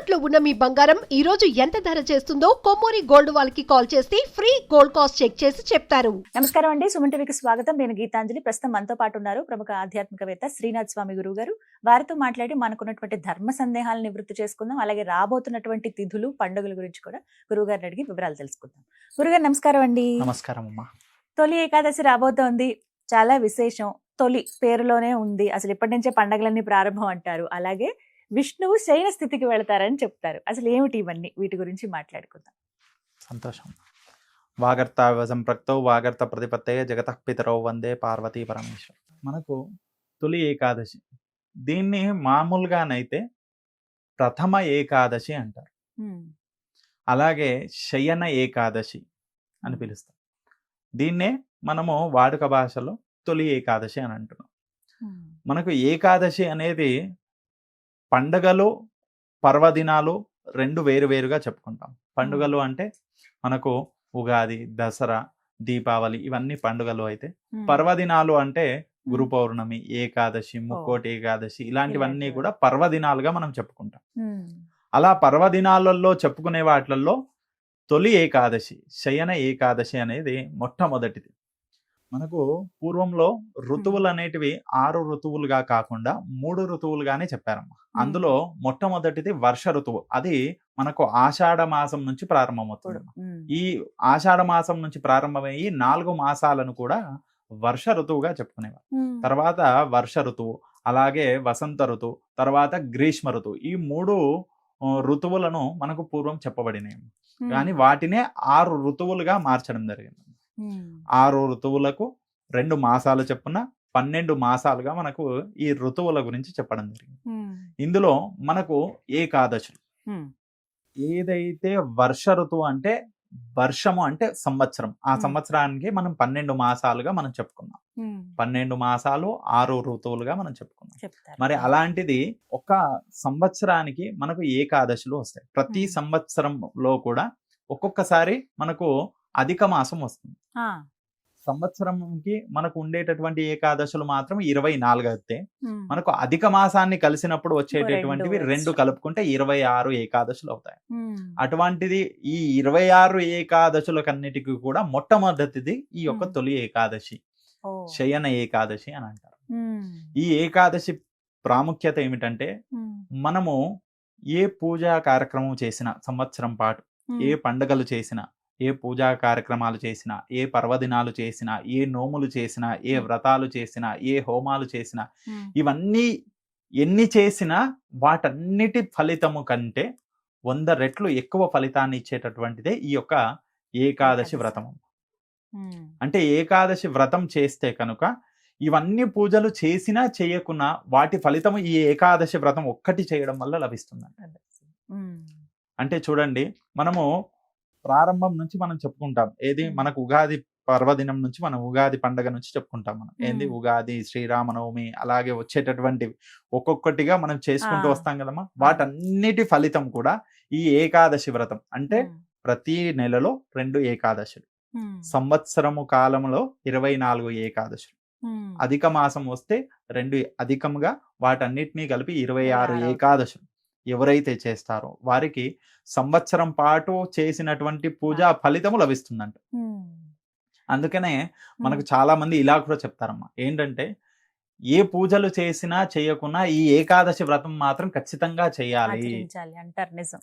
తాకట్టులో ఉన్న మీ బంగారం ఈ రోజు ఎంత ధర చేస్తుందో కొమ్మూరి గోల్డ్ వాళ్ళకి కాల్ చేస్తే ఫ్రీ గోల్డ్ కాస్ట్ చెక్ చేసి చెప్తారు. నమస్కారం అండి, సుమన్ టీవీకి స్వాగతం. నేను గీతాంజలి. ప్రస్తుతం మనతో పాటు ఉన్నారు ప్రముఖ ఆధ్యాత్మికవేత్త శ్రీనాథ్ స్వామి గురువు గారు. వారితో మాట్లాడి మనకున్నటువంటి ధర్మ సందేహాలను నివృత్తి చేసుకుందాం. అలాగే రాబోతున్నటువంటి తిథులు, పండుగల గురించి కూడా గురువు గారిని అడిగి వివరాలు తెలుసుకుందాం. గురుగారు నమస్కారం అండి. నమస్కారం అమ్మా. తొలి ఏకాదశి రాబోతోంది, చాలా విశేషం. తొలి పేరులోనే ఉంది. అసలు ఇప్పటి నుంచే పండుగలన్నీ ప్రారంభం అంటారు. అలాగే విష్ణువు శయన స్థితికి వెళతారని చెప్తారు. అసలు ఏమిటి ఇవన్నీ? వీటి గురించి మాట్లాడుకుందాం. సంతోషం. వాగర్త సంప్రక్తో వాగర్త ప్రతిపత్తయ జగత పితరో వందే పార్వతీ పరమేశ్వర. మనకు తొలి ఏకాదశి, దీన్ని మామూలుగానైతే ప్రథమ ఏకాదశి అంటారు. అలాగే శయన ఏకాదశి అని పిలుస్తాం. దీన్నే మనము వాడుక భాషలో తొలి ఏకాదశి అని అంటున్నాం. మనకు ఏకాదశి అనేది పండుగలు, పర్వదినాలు రెండు వేరువేరుగా చెప్పుకుంటాం. పండుగలు అంటే మనకు ఉగాది, దసరా, దీపావళి ఇవన్నీ పండుగలు అయితే, పర్వదినాలు అంటే గురు పౌర్ణమి, ఏకాదశి, ముక్కోటి ఏకాదశి ఇలాంటివన్నీ కూడా పర్వదినాలుగా మనం చెప్పుకుంటాం. అలా పర్వదినాలలో చెప్పుకునే వాటిల్లో తొలి ఏకాదశి, శయన ఏకాదశి అనేది మొట్టమొదటిది. మనకు పూర్వంలో ఋతువులు అనేటివి 6 ఋతువులుగా కాకుండా 3 ఋతువులుగానే చెప్పారమ్మా. అందులో మొట్టమొదటిది వర్ష ఋతువు. అది మనకు ఆషాఢ మాసం నుంచి ప్రారంభమవుతుంది. ఈ ఆషాఢ మాసం నుంచి ప్రారంభమయ్యి 4 మాసాలను కూడా వర్ష ఋతువుగా చెప్పుకునేవారు. తర్వాత వర్ష ఋతువు, అలాగే వసంత ఋతువు, తర్వాత గ్రీష్మ ఋతువు. ఈ 3 ఋతువులను మనకు పూర్వం చెప్పబడినాయి. కానీ వాటినే 6 ఋతువులుగా మార్చడం జరిగింది. 6 ఋతువులకు 2 మాసాలు చెప్పున 12 మాసాలుగా మనకు ఈ ఋతువుల గురించి చెప్పడం జరిగింది. ఇందులో మనకు ఏకాదశులు, ఏదైతే వర్ష ఋతువు అంటే వర్షము అంటే సంవత్సరం, ఆ సంవత్సరానికి మనం 12 మాసాలుగా మనం చెప్పుకున్నాం. 12 మాసాలు 6 ఋతువులుగా మనం చెప్పుకున్నాం. మరి అలాంటిది ఒక సంవత్సరానికి మనకు ఏకాదశులు వస్తాయి. ప్రతి సంవత్సరంలో కూడా ఒక్కొక్కసారి మనకు అధిక మాసం వస్తుంది. సంవత్సరంకి మనకు ఉండేటటువంటి ఏకాదశులు మాత్రం 24 అయితే, మనకు అధిక మాసాన్ని కలిసినప్పుడు వచ్చేటటువంటివి 2 కలుపుకుంటే 26 ఏకాదశులు అవుతాయి. అటువంటిది ఈ 26 ఏకాదశులకన్నిటికీ కూడా మొట్టమొదటిది ఈ యొక్క తొలి ఏకాదశి, శయన ఏకాదశి అని అంటారు. ఈ ఏకాదశి ప్రాముఖ్యత ఏమిటంటే, మనము ఏ పూజా కార్యక్రమం చేసినా, సంవత్సరం పాటు ఏ పండుగలు చేసినా, ఏ పూజా కార్యక్రమాలు చేసినా, ఏ పర్వదినాలు చేసినా, ఏ నోములు చేసినా, ఏ వ్రతాలు చేసినా, ఏ హోమాలు చేసినా, ఇవన్నీ ఎన్ని చేసినా వాటన్నిటి ఫలితము కంటే 100 రెట్లు ఎక్కువ ఫలితాన్ని ఇచ్చేటటువంటిదే ఈ యొక్క ఏకాదశి వ్రతము. అంటే ఏకాదశి వ్రతం చేస్తే కనుక ఇవన్నీ పూజలు చేసినా చేయకున్నా వాటి ఫలితము ఈ ఏకాదశి వ్రతం ఒక్కటి చేయడం వల్ల లభిస్తుందంట. అంటే చూడండి, మనము ప్రారంభం నుంచి మనం చెప్పుకుంటాం. ఏది మనకు ఉగాది పర్వదినం నుంచి, మనం ఉగాది పండగ నుంచి చెప్పుకుంటాం. మనం ఏంది ఉగాది, శ్రీరామనవమి, అలాగే వచ్చేటటువంటివి ఒక్కొక్కటిగా మనం చేసుకుంటూ వస్తాం కదమ్మా. వాటన్నిటి ఫలితం కూడా ఈ ఏకాదశి వ్రతం. అంటే ప్రతి నెలలో 2 ఏకాదశులు, సంవత్సరము కాలంలో 24 ఏకాదశులు, అధిక మాసం వస్తే 2 అధికంగా వాటన్నిటినీ కలిపి 26 ఏకాదశులు ఎవరైతే చేస్తారో వారికి సంవత్సరం పాటు చేసినటువంటి పూజా ఫలితము లభిస్తుందంట. అందుకనే మనకు చాలా మంది ఇలా కూడా చెప్తారమ్మా, ఏంటంటే ఏ పూజలు చేసినా చేయకున్నా ఈ ఏకాదశి వ్రతం మాత్రం ఖచ్చితంగా చేయాలి అంటారు. నిజం.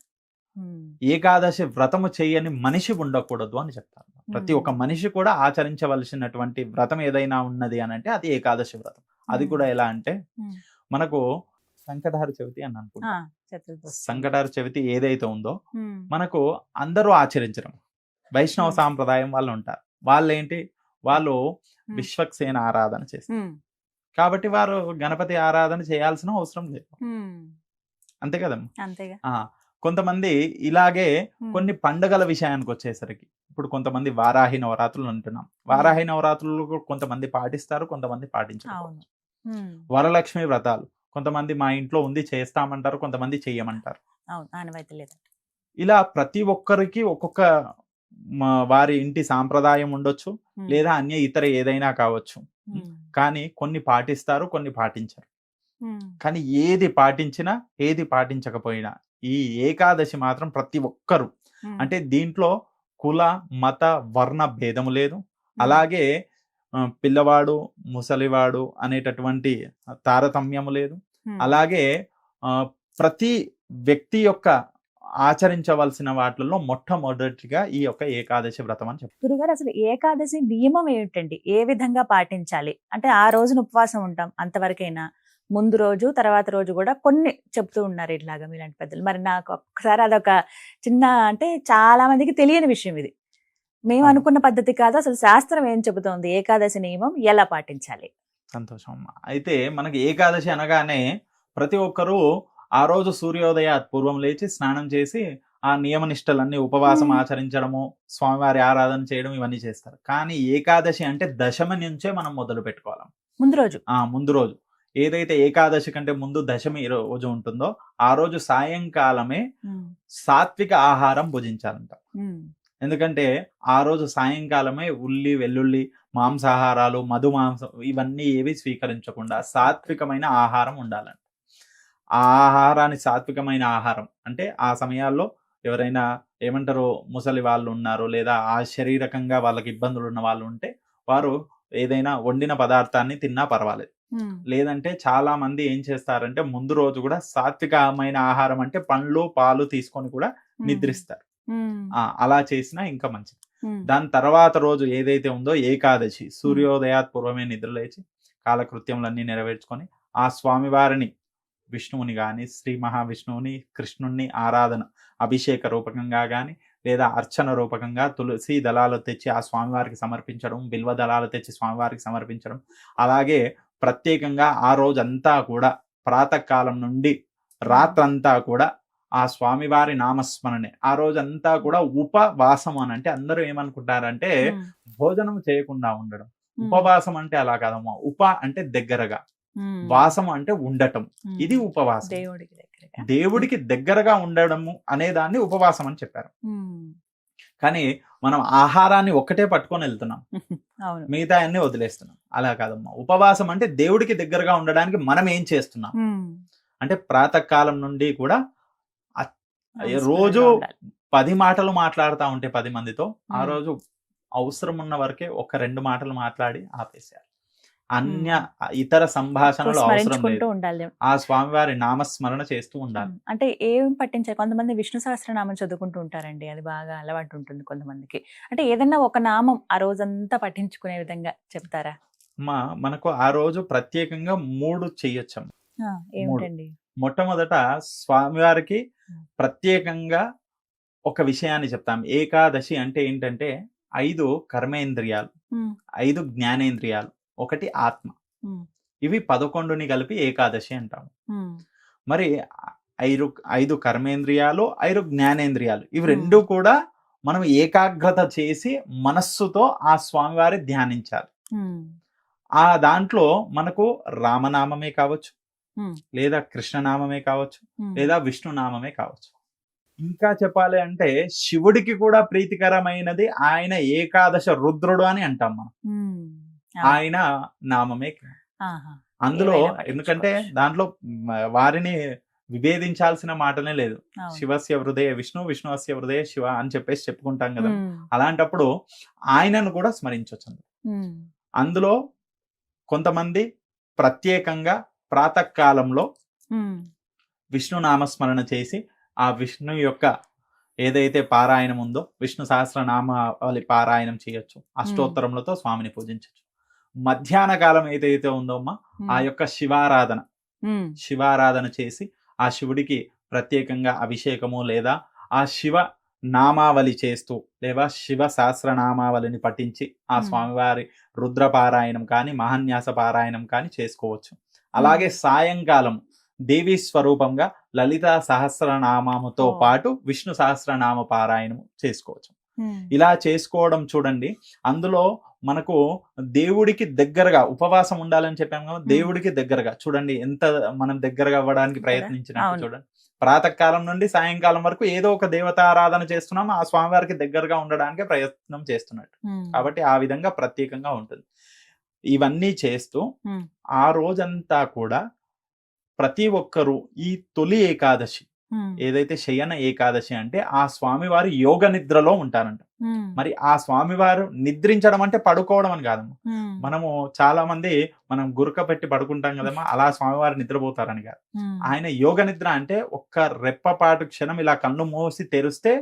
ఏకాదశి వ్రతము చేయని మనిషి ఉండకూడదు అని చెప్తారు. ప్రతి ఒక్క మనిషి కూడా ఆచరించవలసినటువంటి వ్రతం ఏదైనా ఉన్నది అని అంటే అది ఏకాదశి వ్రతం. అది కూడా ఎలా అంటే, మనకు సంకటహర చవితి అని అనుకుంటాం. సంకటహర చవితి ఏదైతే ఉందో మనకు అందరూ ఆచరించడం, వైష్ణవ సాంప్రదాయం వాళ్ళు ఉంటారు. వాళ్ళు విశ్వక్సేన ఆరాధన చేస్తారు. కాబట్టి వారు గణపతి ఆరాధన చేయాల్సిన అవసరం లేదు. అంతే కదమ్మా. కొంతమంది ఇలాగే కొన్ని పండుగల విషయానికి వచ్చేసరికి, ఇప్పుడు కొంతమంది వారాహి నవరాత్రులు అంటున్నాం. వారాహి నవరాత్రులు కొంతమంది పాటిస్తారు, కొంతమంది పాటించరు. వరలక్ష్మి వ్రతాలు కొంతమంది మా ఇంట్లో ఉంది చేస్తామంటారు, కొంతమంది చెయ్యమంటారు. ఇలా ప్రతి ఒక్కరికి ఒక్కొక్క వారి ఇంటి సాంప్రదాయం ఉండొచ్చు, లేదా అన్య ఇతర ఏదైనా కావచ్చు. కానీ కొన్ని పాటిస్తారు, కొన్ని పాటించరు. కానీ ఏది పాటించినా ఏది పాటించకపోయినా ఈ ఏకాదశి మాత్రం ప్రతి ఒక్కరు అంటే దీంట్లో కుల మత వర్ణ భేదము లేదు. అలాగే పిల్లవాడు ముసలివాడు అనేటటువంటి తారతమ్యము లేదు. అలాగే ప్రతి వ్యక్తి యొక్క ఆచరించవలసిన వాటిల్లో మొట్టమొదటిగా ఈ యొక్క ఏకాదశి వ్రతం అని చెప్తారు. గురుగారు అసలు ఏకాదశి నియమం ఏమిటండి? ఏ విధంగా పాటించాలి? అంటే ఆ రోజున ఉపవాసం ఉంటాం అంతవరకైనా, ముందు రోజు తర్వాత రోజు కూడా కొన్ని చెప్తూ ఉన్నారు ఇట్లాగా మీలాంటి పెద్దలు. మరి నాకు ఒక్కసారి అదొక చిన్న, అంటే చాలా మందికి తెలియని విషయం ఇది. మేము అనుకున్న పద్ధతి కాదు, అసలు శాస్త్రం ఏం చెబుతోంది, ఏకాదశి నియమం ఎలా పాటించాలి? సంతోషం అమ్మ. అయితే మనకి ఏకాదశి అనగానే ప్రతి ఒక్కరూ ఆ రోజు సూర్యోదయాత్ పూర్వం లేచి స్నానం చేసి ఆ నియమ నిష్టలన్నీ ఉపవాసం ఆచరించడము, స్వామివారి ఆరాధన చేయడం ఇవన్నీ చేస్తారు. కానీ ఏకాదశి అంటే దశమి నుంచే మనం మొదలు పెట్టుకోవాలి. ముందు రోజు ఏదైతే ఏకాదశి కంటే ముందు దశమి రోజు ఉంటుందో ఆ రోజు సాయంకాలమే సాత్విక ఆహారం భుజించాలంట. ఎందుకంటే ఆ రోజు సాయంకాలమే ఉల్లి వెల్లుల్లి మాంసాహారాలు మధు మాంసం ఇవన్నీ ఏవి స్వీకరించకుండా సాత్వికమైన ఆహారం ఉండాలంట. ఆ ఆహారాన్ని సాత్వికమైన ఆహారం అంటే ఆ సమయాల్లో ఎవరైనా ఏమంటారు ముసలి వాళ్ళు ఉన్నారు లేదా ఆ శారీరకంగా వాళ్ళకి ఇబ్బందులు ఉన్న వాళ్ళు ఉంటే వారు ఏదైనా వండిన పదార్థాన్ని తిన్నా పర్వాలేదు. లేదంటే చాలా మంది ఏం చేస్తారంటే ముందు రోజు కూడా సాత్వికమైన ఆహారం అంటే పండ్లు పాలు తీసుకొని కూడా నిద్రిస్తారు. అలా చేసినా ఇంకా మంచిది. దాని తర్వాత రోజు ఏదైతే ఉందో ఏకాదశి సూర్యోదయాత్ పూర్వమే నిద్ర లేచి కాలకృత్యములన్నీ నెరవేర్చుకొని ఆ స్వామివారిని విష్ణువుని కానీ శ్రీ మహావిష్ణువుని కృష్ణుణ్ణి ఆరాధన అభిషేక రూపకంగా కానీ లేదా అర్చన రూపకంగా తులసి దళాలు తెచ్చి ఆ స్వామివారికి సమర్పించడం, బిల్వ దళాలు తెచ్చి స్వామివారికి సమర్పించడం. అలాగే ప్రత్యేకంగా ఆ రోజంతా కూడా ప్రాతకాలం నుండి రాత్రంతా కూడా ఆ స్వామివారి నామస్మరణే. ఆ రోజంతా కూడా ఉపవాసం అని అంటే అందరూ ఏమనుకుంటారంటే భోజనం చేయకుండా ఉండడం. ఉపవాసం అంటే అలా కాదమ్మా. ఉప అంటే దగ్గరగా, వాసం అంటే ఉండటం. ఇది ఉపవాసం. దేవుడికి దగ్గరగా ఉండడము అనే దాన్ని ఉపవాసం అని చెప్పారు. కానీ మనం ఆహారాన్ని ఒక్కటే పట్టుకొని వెళ్తున్నాం, మిగతా అన్ని వదిలేస్తున్నాం. అలా కాదమ్మా. ఉపవాసం అంటే దేవుడికి దగ్గరగా ఉండడానికి మనం ఏం చేస్తున్నాం అంటే ప్రాతకాలం నుండి కూడా రోజు 10 మాటలు మాట్లాడుతూ ఉంటే 10 మందితో ఆ రోజు అవసరం ఉన్న వరకే ఒక 2 మాటలు మాట్లాడి ఆపేశారు. అన్య ఇతర సంభాషణలు అవసరం లేదు. ఆ స్వామివారి నామస్మరణ చేస్తూ ఉండాలి. అంటే ఏం పట్టించారు? కొంతమంది విష్ణు సహస్రనామం చదువుకుంటూ ఉంటారండి, అది బాగా అలవాటు ఉంటుంది కొంతమందికి. అంటే ఏదన్నా ఒక నామం ఆ రోజంతా పఠించుకునే విధంగా చెప్తారా? మనకు ఆ రోజు ప్రత్యేకంగా 3 చెయ్యొచ్చం. ఏమిటండి? మొట్టమొదట స్వామివారికి ప్రత్యేకంగా ఒక విషయాన్ని చెప్తాం. ఏకాదశి అంటే ఏంటంటే 5 కర్మేంద్రియాలు, 5 జ్ఞానేంద్రియాలు, 1 ఆత్మ. ఇవి 11ని కలిపి ఏకాదశి అంటాము. మరి 5 కర్మేంద్రియాలు, 5 జ్ఞానేంద్రియాలు, ఇవి 2 కూడా మనం ఏకాగ్రత చేసి మనస్సుతో ఆ స్వామివారి ధ్యానించాలి. ఆ దాంట్లో మనకు రామనామమే కావచ్చు, లేదా కృష్ణనామమే కావచ్చు, లేదా విష్ణునామమే కావచ్చు. ఇంకా చెప్పాలి అంటే శివుడికి కూడా ప్రీతికరమైనది ఆయన ఏకాదశ రుద్రుడు అని అంటాం మనం. ఆయన నామమే అందులో. ఎందుకంటే దాంట్లో వారిని విభేదించాల్సిన మాటనే లేదు. శివస్య హృదయ విష్ణు, విష్ణువస్య హృదయ శివ అని చెప్పేసి చెప్పుకుంటాం కదా. అలాంటప్పుడు ఆయనను కూడా స్మరించవచ్చు. అందులో కొంతమంది ప్రత్యేకంగా ప్రాతకాలంలో విష్ణు నామస్మరణ చేసి ఆ విష్ణు యొక్క ఏదైతే పారాయణం ఉందో విష్ణు సహస్రనామావళి పారాయణం చేయొచ్చు, అష్టోత్తరములతో స్వామిని పూజించవచ్చు. మధ్యాహ్న కాలం ఏదైతే ఉందో అమ్మా ఆ యొక్క శివారాధన చేసి ఆ శివుడికి ప్రత్యేకంగా అభిషేకము లేదా ఆ శివ నామావళి చేస్తూ లేదా శివ సహస్రనామావళిని పఠించి ఆ స్వామివారి రుద్ర పారాయణం కానీ మహాన్యాస పారాయణం కానీ చేసుకోవచ్చు. అలాగే సాయంకాలం దేవీ స్వరూపంగా లలితా సహస్రనామముతో పాటు విష్ణు సహస్రనామ పారాయణం చేసుకోవచ్చు. ఇలా చేసుకోవడం చూడండి, అందులో మనకు దేవుడికి దగ్గరగా ఉపవాసం ఉండాలని చెప్పాము కదా, దేవుడికి దగ్గరగా చూడండి ఎంత మనం దగ్గరగా అవ్వడానికి ప్రయత్నించినట్టు చూడండి. ప్రాతకాలం నుండి సాయంకాలం వరకు ఏదో ఒక దేవతారాధన చేస్తున్నాం, ఆ స్వామివారికి దగ్గరగా ఉండడానికి ప్రయత్నం చేస్తున్నట్టు. కాబట్టి ఆ విధంగా ప్రత్యేకంగా ఉంటుంది. ఇవన్నీ చేస్తూ ఆ రోజంతా కూడా ప్రతి ఒక్కరూ ఈ తొలి ఏకాదశి ఏదైతే శయన ఏకాదశి అంటే ఆ స్వామివారు యోగ నిద్రలో ఉంటారంట. మరి ఆ స్వామివారు నిద్రించడం అంటే పడుకోవడం అని కాదమ్మా. మనము చాలా మంది మనం గురక పెట్టి పడుకుంటాం కదమ్మా, అలా స్వామివారు నిద్రపోతారని కాదు. ఆయన యోగ నిద్ర అంటే ఒక్క రెప్పపాటు క్షణం ఇలా కళ్ళు మూసి తెరిస్తే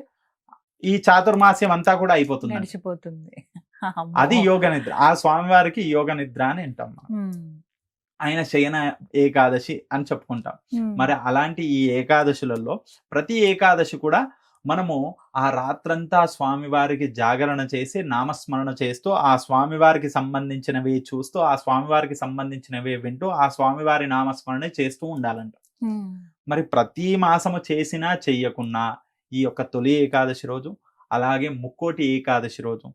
ఈ చాతుర్మాస్యం అంతా కూడా అయిపోతుంది, గడిచిపోతుంది. అది యోగ నిద్ర. ఆ స్వామివారికి యోగ నిద్ర అని అంటాం మనం. ఆయన శయన ఏకాదశి అని చెప్పుకుంటాం. మరి అలాంటి ఈ ఏకాదశులలో ప్రతి ఏకాదశి కూడా మనము ఆ రాత్రంతా స్వామివారికి జాగరణ చేసి నామస్మరణ చేస్తూ ఆ స్వామివారికి సంబంధించినవి చూస్తూ ఆ స్వామివారికి సంబంధించినవి వింటూ ఆ స్వామివారి నామస్మరణ చేస్తూ ఉండాలంట. మరి ప్రతి మాసము చేసినా చెయ్యకున్నా ఈ యొక్క తొలి ఏకాదశి రోజు, అలాగే ముక్కోటి ఏకాదశి రోజు,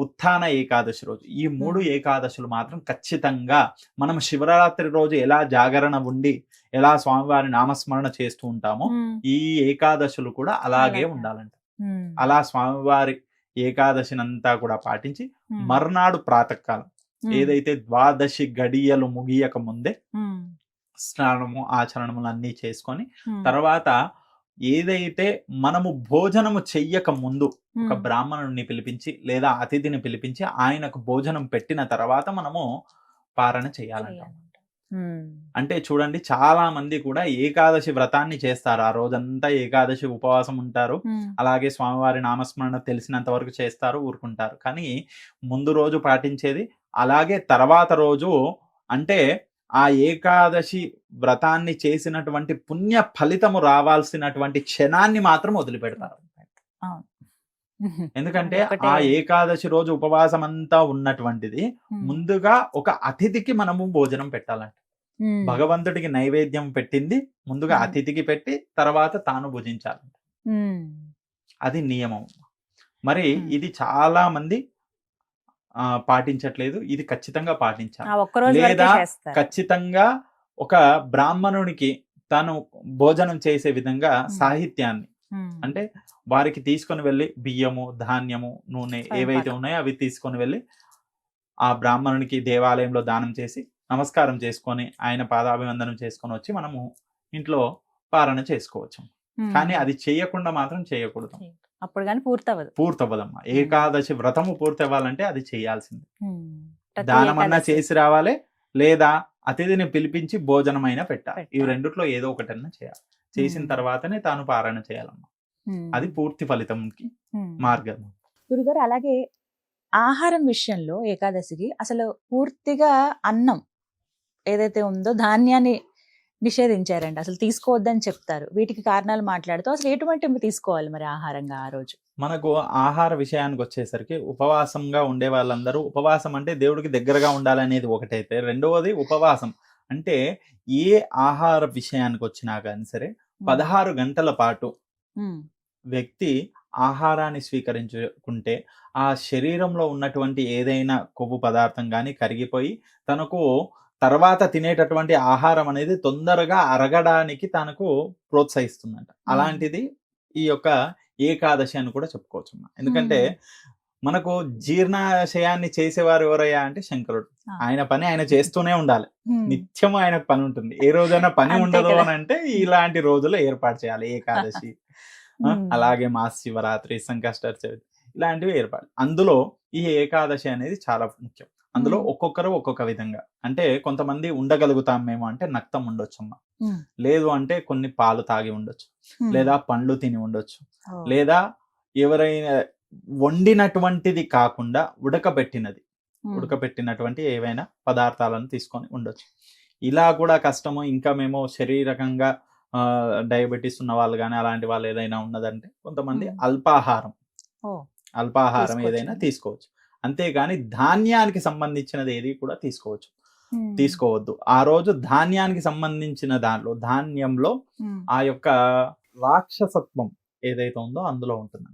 ఉత్థాన ఏకాదశి రోజు, ఈ 3 ఏకాదశులు మాత్రం ఖచ్చితంగా మనం శివరాత్రి రోజు ఎలా జాగరణ ఉండి ఎలా స్వామివారి నామస్మరణ చేస్తూ ఉంటామో ఈ ఏకాదశులు కూడా అలాగే ఉండాలంట. అలా స్వామివారి ఏకాదశినంతా కూడా పాటించి మర్నాడు ప్రాతకాలం ఏదైతే ద్వాదశి గడియలు ముగియక ముందే స్నానము ఆచరణములు అన్నీ చేసుకొని తర్వాత ఏదైతే మనము భోజనము చెయ్యక ముందు ఒక బ్రాహ్మణుడిని పిలిపించి లేదా అతిథిని పిలిపించి ఆయనకు భోజనం పెట్టిన తర్వాత మనము పారణ చేయాలంట. అంటే చూడండి, చాలా మంది కూడా ఏకాదశి వ్రతాన్ని చేస్తారు, ఆ రోజంతా ఏకాదశి ఉపవాసం ఉంటారు, అలాగే స్వామివారి నామస్మరణ తెలిసినంత వరకు చేస్తారు, ఊరుకుంటారు. కానీ ముందు రోజు పాటించేది, అలాగే తర్వాత రోజు అంటే ఆ ఏకాదశి వ్రతాన్ని చేసినటువంటి పుణ్య ఫలితము రావాల్సినటువంటి క్షణాన్ని మాత్రం వదిలిపెడతారు. ఎందుకంటే ఆ ఏకాదశి రోజు ఉపవాసం అంతా ఉన్నటువంటిది ముందుగా ఒక అతిథికి మనము భోజనం పెట్టాలంట. భగవంతుడికి నైవేద్యం పెట్టింది ముందుగా అతిథికి పెట్టి తర్వాత తాను భుజించాలంట. అది నియమం. మరి ఇది చాలా మంది పాటించట్లేదు, ఇది ఖచ్చితంగా పాటించాలి. లేదా ఖచ్చితంగా ఒక బ్రాహ్మణునికి తాను భోజనం చేసే విధంగా సాహిత్యాన్ని అంటే వారికి తీసుకొని వెళ్ళి బియ్యము, ధాన్యము, నూనె ఏవైతే ఉన్నాయో అవి తీసుకొని వెళ్ళి ఆ బ్రాహ్మణునికి దేవాలయంలో దానం చేసి నమస్కారం చేసుకొని ఆయన పాదాభివందనం చేసుకొని వచ్చి మనము ఇంట్లో పారణ చేసుకోవచ్చు. కానీ అది చేయకుండా మాత్రం చేయకూడదు, అప్పుడు కానీ పూర్తవ్వదమ్మా. ఏకాదశి వ్రతము పూర్తి అవ్వాలంటే అది చేయాల్సింది. దానమన్నా చేసి రావాలి, లేదా అతిథిని పిలిపించి భోజనం అయినా పెట్టాలి. ఈ రెండిట్లో ఏదో ఒకటన్నా చేయాలి. చేసిన తర్వాతనే తాను పారణ చేయాలమ్మా. అది పూర్తి ఫలితంకి మార్గం. గురుగారు, అలాగే ఆహారం విషయంలో ఏకాదశికి అసలు పూర్తిగా అన్నం ఏదైతే ఉందో ధాన్యాన్ని నిషేధించారండి, అసలు తీసుకోవద్దని చెప్తారు. వీటికి కారణాలు మాట్లాడుతూ అసలు ఎటువంటి తీసుకోవాలి మరి ఆహారంగా ఆ రోజు? మనకు ఆహార విషయానికి వచ్చేసరికి ఉపవాసంగా ఉండే వాళ్ళందరూ, ఉపవాసం అంటే దేవుడికి దగ్గరగా ఉండాలనేది ఒకటైతే, రెండవది ఉపవాసం అంటే ఏ ఆహార విషయానికి వచ్చినా కానీ సరే 16 గంటల పాటు వ్యక్తి ఆహారాన్ని స్వీకరించుకుంటే ఆ శరీరంలో ఉన్నటువంటి ఏదైనా కొవ్వు పదార్థం కానీ కరిగిపోయి తనకు తర్వాత తినేటటువంటి ఆహారం అనేది తొందరగా అరగడానికి తనకు ప్రోత్సహిస్తుందంట. అలాంటిది ఈ యొక్క ఏకాదశి అని కూడా చెప్పుకోవచ్చు. ఎందుకంటే మనకు జీర్ణాశయాన్ని చేసేవారు ఎవరయ్యా అంటే శంకరుడు. ఆయన పని ఆయన చేస్తూనే ఉండాలి, నిత్యం ఆయనకు పని ఉంటుంది. ఏ రోజైనా పని ఉండదు అని అంటే ఇలాంటి రోజులు ఏర్పాటు చేయాలి. ఏకాదశి, అలాగే మహాశివరాత్రి, సంకష్ట చవితి ఇలాంటివి ఏర్పాటు. అందులో ఈ ఏకాదశి అనేది చాలా ముఖ్యం. అందులో ఒక్కొక్కరు ఒక్కొక్క విధంగా, అంటే కొంతమంది ఉండగలుగుతాం మేము అంటే నక్తం ఉండొచ్చమ్మా, లేదు అంటే కొన్ని పాలు తాగి ఉండొచ్చు, లేదా పండ్లు తిని ఉండొచ్చు, లేదా ఎవరైనా వండినటువంటిది కాకుండా ఉడకబెట్టినటువంటి ఏవైనా పదార్థాలను తీసుకొని ఉండొచ్చు. ఇలా కూడా కష్టము. ఇంకా మేము శారీరకంగా డయాబెటీస్ ఉన్న వాళ్ళు కానీ అలాంటి వాళ్ళు ఏదైనా ఉన్నదంటే కొంతమంది అల్పాహారం ఏదైనా తీసుకోవచ్చు. అంతేగాని ధాన్యానికి సంబంధించినది ఏది కూడా తీసుకోవద్దు. ఆ రోజు ధాన్యానికి సంబంధించిన ధాన్యంలో ఆ యొక్క రాక్షసత్వం ఏదైతే ఉందో అందులో ఉంటుంది.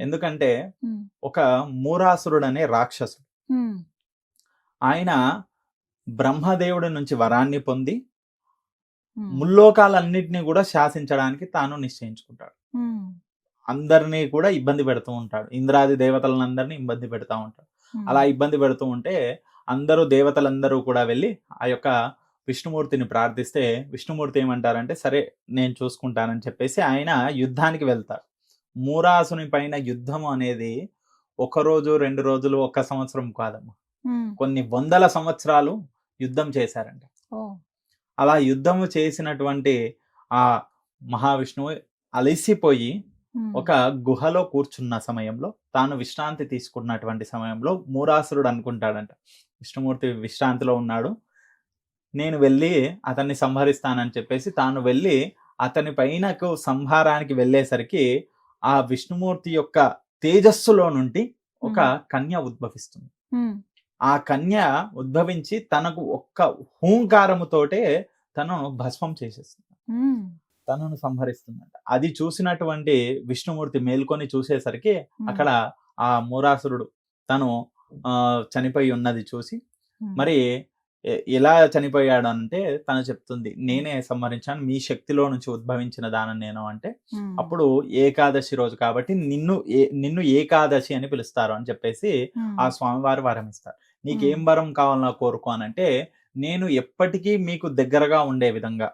ఎందుకంటే ఒక మూరాసురుడు అనే రాక్షసుడు, ఆయన బ్రహ్మదేవుడి నుంచి వరాన్ని పొంది ముల్లోకాలన్నిటినీ కూడా శాసించడానికి తాను నిశ్చయించుకుంటాడు. అందరినీ కూడా ఇబ్బంది పెడుతూ ఉంటాడు, ఇంద్రాది దేవతలందరినీ ఇబ్బంది పెడతా ఉంటాడు. అలా ఇబ్బంది పెడుతూ ఉంటే అందరూ దేవతలందరూ కూడా వెళ్ళి ఆ యొక్క విష్ణుమూర్తిని ప్రార్థిస్తే విష్ణుమూర్తి ఏమంటారంటే సరే నేను చూసుకుంటానని చెప్పేసి ఆయన యుద్ధానికి వెళ్తారు. మూరాసుని పైన యుద్ధం అనేది ఒక రోజు 2 రోజులు 1 సంవత్సరం కాదమ్మా, కొన్ని వందల సంవత్సరాలు యుద్ధం చేశారంట. అలా యుద్ధము చేసినటువంటి ఆ మహావిష్ణువు అలసిపోయి ఒక గుహలో కూర్చున్న సమయంలో, తాను విశ్రాంతి తీసుకున్నటువంటి సమయంలో మూరాసురుడు అనుకుంటాడంట విష్ణుమూర్తి విశ్రాంతిలో ఉన్నాడు, నేను వెళ్ళి అతన్ని సంహరిస్తానని చెప్పేసి తాను వెళ్ళి అతని పైనకు సంహారానికి వెళ్ళేసరికి ఆ విష్ణుమూర్తి యొక్క తేజస్సులో నుండి ఒక కన్య ఉద్భవిస్తుంది. ఆ కన్య ఉద్భవించి తనకు ఒక్క హూంకారముతోటే తను భస్మం చేసేస్తుంది, తనను సంహరిస్తుందంట. అది చూసినటువంటి విష్ణుమూర్తి మేల్కొని చూసేసరికి అక్కడ ఆ మూరాసురుడు తను చనిపోయి ఉన్నది చూసి, మరి ఎలా చనిపోయాడు అంటే తను చెప్తుంది, నేనే సంహరించాను, మీ శక్తిలో నుంచి ఉద్భవించిన దానని నేను అంటే, అప్పుడు ఏకాదశి రోజు కాబట్టి నిన్ను ఏకాదశి అని పిలుస్తారు అని చెప్పేసి ఆ స్వామివారు వరం ఇస్తారు. నీకేం వరం కావాలన్నా కోరుకో అని అంటే, నేను ఎప్పటికీ మీకు దగ్గరగా ఉండే విధంగా,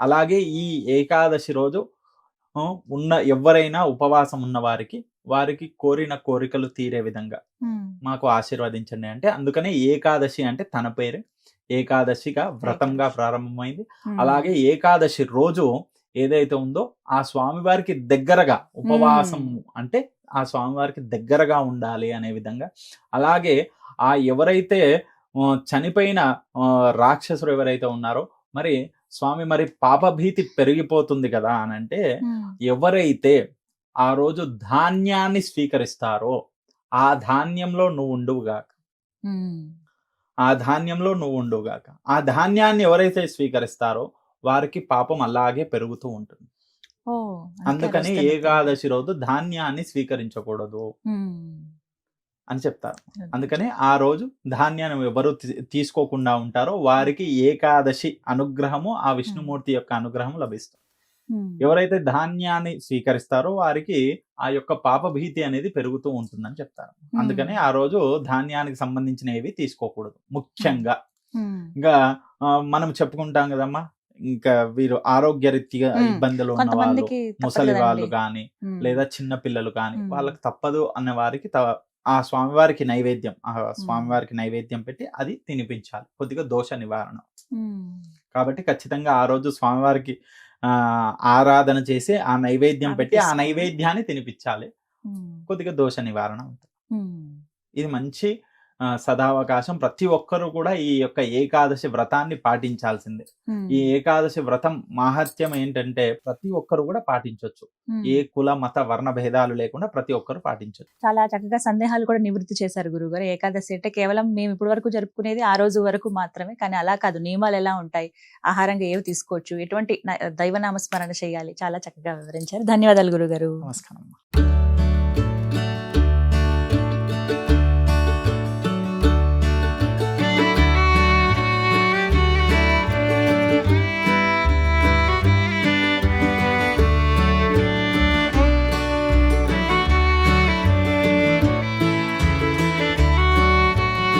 అలాగే ఈ ఏకాదశి రోజు ఎవరైనా ఉపవాసం ఉన్న వారికి కోరిన కోరికలు తీరే విధంగా మాకు ఆశీర్వదించండి అంటే, అందుకనే ఏకాదశి అంటే తన పేరు, ఏకాదశిగా వ్రతంగా ప్రారంభమైంది. అలాగే ఏకాదశి రోజు ఏదైతే ఉందో ఆ స్వామివారికి దగ్గరగా ఉపవాసం అంటే ఆ స్వామివారికి దగ్గరగా ఉండాలి అనే విధంగా, అలాగే ఆ ఎవరైతే చనిపోయిన రాక్షసులు ఎవరైతే ఉన్నారో, మరి స్వామి మరి పాపభీతి పెరిగిపోతుంది కదా అని అంటే, ఎవరైతే ఆ రోజు ధాన్యాన్ని స్వీకరిస్తారో ఆ ధాన్యంలో నువ్వు ఉండువుగాక, ఆ ధాన్యంలో నువ్వు ఉండువుగాక. ఆ ధాన్యాన్ని ఎవరైతే స్వీకరిస్తారో వారికి పాపం అలాగే పెరుగుతూ ఉంటుంది. అందుకని ఏకాదశి రోజు ధాన్యాన్ని స్వీకరించకూడదు అని చెప్తారు. అందుకని ఆ రోజు ధాన్యాన్ని ఎవరు తీసుకోకుండా ఉంటారో వారికి ఏకాదశి అనుగ్రహము, ఆ విష్ణుమూర్తి యొక్క అనుగ్రహం లభిస్తుంది. ఎవరైతే ధాన్యాన్ని స్వీకరిస్తారో వారికి ఆ యొక్క పాపభీతి అనేది పెరుగుతూ ఉంటుందని చెప్తారు. అందుకని ఆ రోజు ధాన్యానికి సంబంధించినవి తీసుకోకూడదు ముఖ్యంగా. ఇంకా మనం చెప్పుకుంటాం కదమ్మా, ఇంకా వీరు ఆరోగ్యరీత్యా ఇబ్బందులు ఉన్న వాళ్ళు, ముసలి వాళ్ళు కానీ లేదా చిన్న పిల్లలు కానీ వాళ్ళకి తప్పదు అన్న వారికి ఆ స్వామివారికి నైవేద్యం పెట్టి అది తినిపించాలి, కొద్దిగా దోష నివారణ. కాబట్టి ఖచ్చితంగా ఆ రోజు స్వామివారికి ఆరాధన చేసి ఆ నైవేద్యం పెట్టి ఆ నైవేద్యాన్ని తినిపించాలి, కొద్దిగా దోష నివారణ ఉంటుంది. ఇది మంచి సదావకాశం. ప్రతి ఒక్కరు కూడా ఈ యొక్క ఏకాదశి వ్రతాన్ని పాటించాల్సిందే. ఈ ఏకాదశి వ్రతం మహత్యం ఏంటంటే ప్రతి ఒక్కరు కూడా పాటించవచ్చు, ఏ కుల మత వర్ణ భేదాలు లేకుండా ప్రతి ఒక్కరు పాటించవచ్చు. చాలా చక్కగా సందేహాలు కూడా నివృత్తి చేశారు గురుగారు. ఏకాదశి అంటే కేవలం మేము ఇప్పటి వరకు జరుపుకునేది ఆ రోజు వరకు మాత్రమే, కానీ అలా కాదు, నియమాలు ఎలా ఉంటాయి, ఆహారంగా ఏవి తీసుకోవచ్చు, ఎటువంటి దైవనామస్మరణ చేయాలి, చాలా చక్కగా వివరించారు. ధన్యవాదాలు గురుగారు. నమస్కారం.